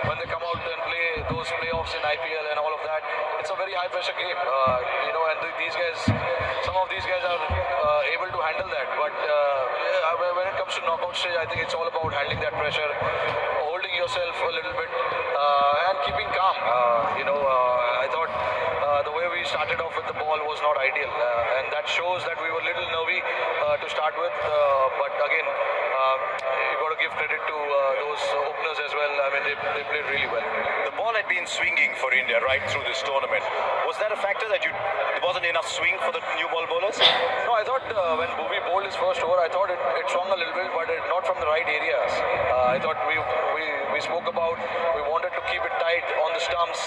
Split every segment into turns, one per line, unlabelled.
when they come out and play those playoffs in IPL and all of that, it's a very high pressure game. And these guys, some of these guys are able to handle that. But when it comes to knockout stage, I think it's all about handling that pressure, holding yourself a little bit, and keeping calm. I thought the way we started off with the ball was not ideal, and that shows that we were a little nervy to start with. But again, you got to give credit to those openers as well. I mean, they played really well.
The ball had been swinging for India right through this tournament. Was that a factor that there wasn't enough swing for the new ball bowlers?
No, I thought when Bhuvi bowled his first over, I thought it swung a little bit, but not from the right areas. I thought we spoke about we wanted to keep it tight on the stumps,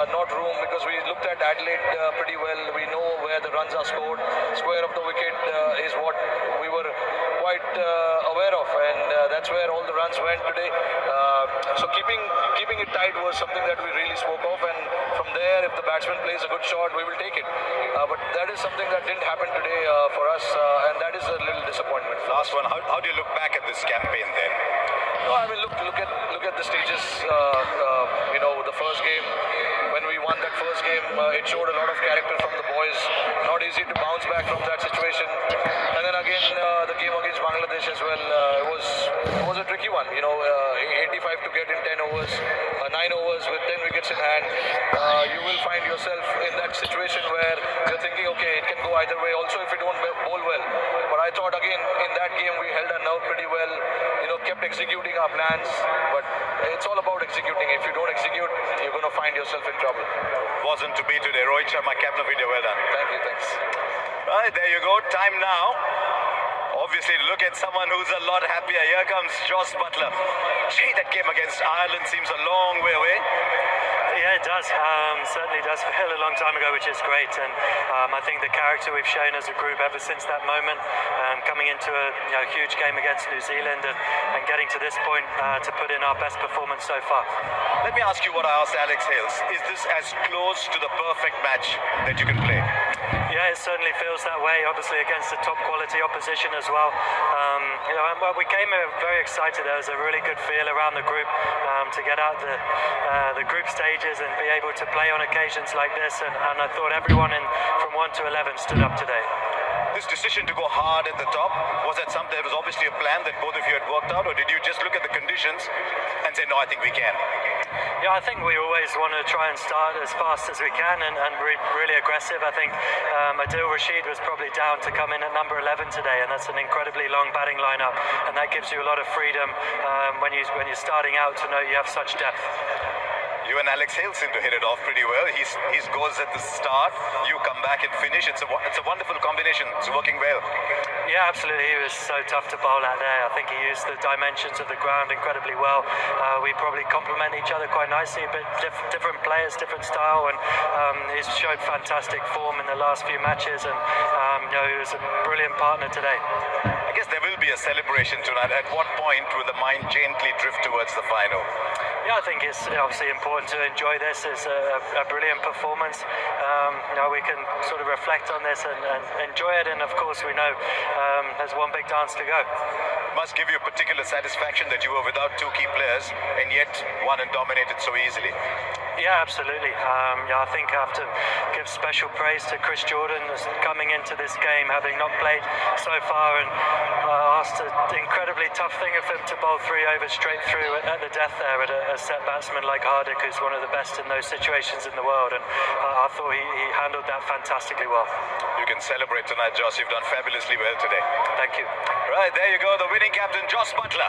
not room, because we looked at Adelaide pretty well. We know where the runs are scored. Square of the wicket is what we were quite aware of, and that's where all the runs went today. So keeping it tight was something that we really spoke of, and from there, if the batsman plays a good shot, we will take it. But that is something that didn't happen today for us, and that is a little disappointment.
Last one, how do you look back at this campaign then?
No, I mean, look at the stages. The first game, when we won that first game, it showed a lot of character from the boys. Not easy to bounce back from that situation. And then again, the game against Bangladesh as well, it was a tricky one. 85 to get in 10 overs, 9 overs with 10 wickets in hand. You will find yourself in that situation where you're thinking, okay, it can go either way. Also, if you don't bowl well. But I thought again in that game we held our nerve pretty well. Kept executing our plans. But it's all about executing. If you don't execute, you're going to find yourself in trouble.
Wasn't to be today. Rohit Sharma, captain of India. Well done.
Thank you. Thanks.
Right, there you go. Time now. Obviously, look at someone who's a lot happier. Here comes Jos Buttler. Gee, that game against Ireland seems a long way away.
Yeah, it does. Certainly does feel a long time ago, which is great. And I think the character we've shown as a group ever since that moment, coming into a huge game against New Zealand and getting to this point to put in our best performance so far.
Let me ask you what I asked Alex Hales. Is this as close to the perfect match that you can play?
Yeah, it certainly feels that way, obviously against the top quality opposition as well. We came very excited. There was a really good feel around the group to get out the group stages and be able to play on occasions like this, and I thought everyone from 1 to 11 stood up today.
This decision to go hard at the top, was that something, there was obviously a plan that both of you had worked out, or did you just look at the conditions and say, no, I think we can?
Yeah, I think we always want to try and start as fast as we can and really aggressive. I think Adil Rashid was probably down to come in at number 11 today, and that's an incredibly long batting lineup, and that gives you a lot of freedom when you're starting out to know you have such depth.
You and Alex Hales seem to hit it off pretty well. He goes at the start, you come back and finish. It's a wonderful combination. It's working well.
Yeah, absolutely. He was so tough to bowl at there. I think he used the dimensions of the ground incredibly well. We probably complement each other quite nicely, but different players, different style, and he's showed fantastic form in the last few matches, and he was a brilliant partner today.
I guess there will be a celebration tonight. At what point will the mind gently drift towards the final?
Yeah, I think it's obviously important to enjoy this. It's a brilliant performance. We can sort of reflect on this and enjoy it, and of course we know there's one big dance to go.
Must give you particular satisfaction that you were without two key players and yet won and dominated so easily.
Yeah, absolutely. I think I have to give special praise to Chris Jordan coming into this game, having not played so far, and asked an incredibly tough thing of him to bowl 3 overs straight through at the death there at a set batsman like Hardik, who's one of the best in those situations in the world, and I thought he handled that fantastically well.
You can celebrate tonight, Jos. You've done fabulously well today.
Thank you.
Right, there you go, the winning captain, Jos Buttler.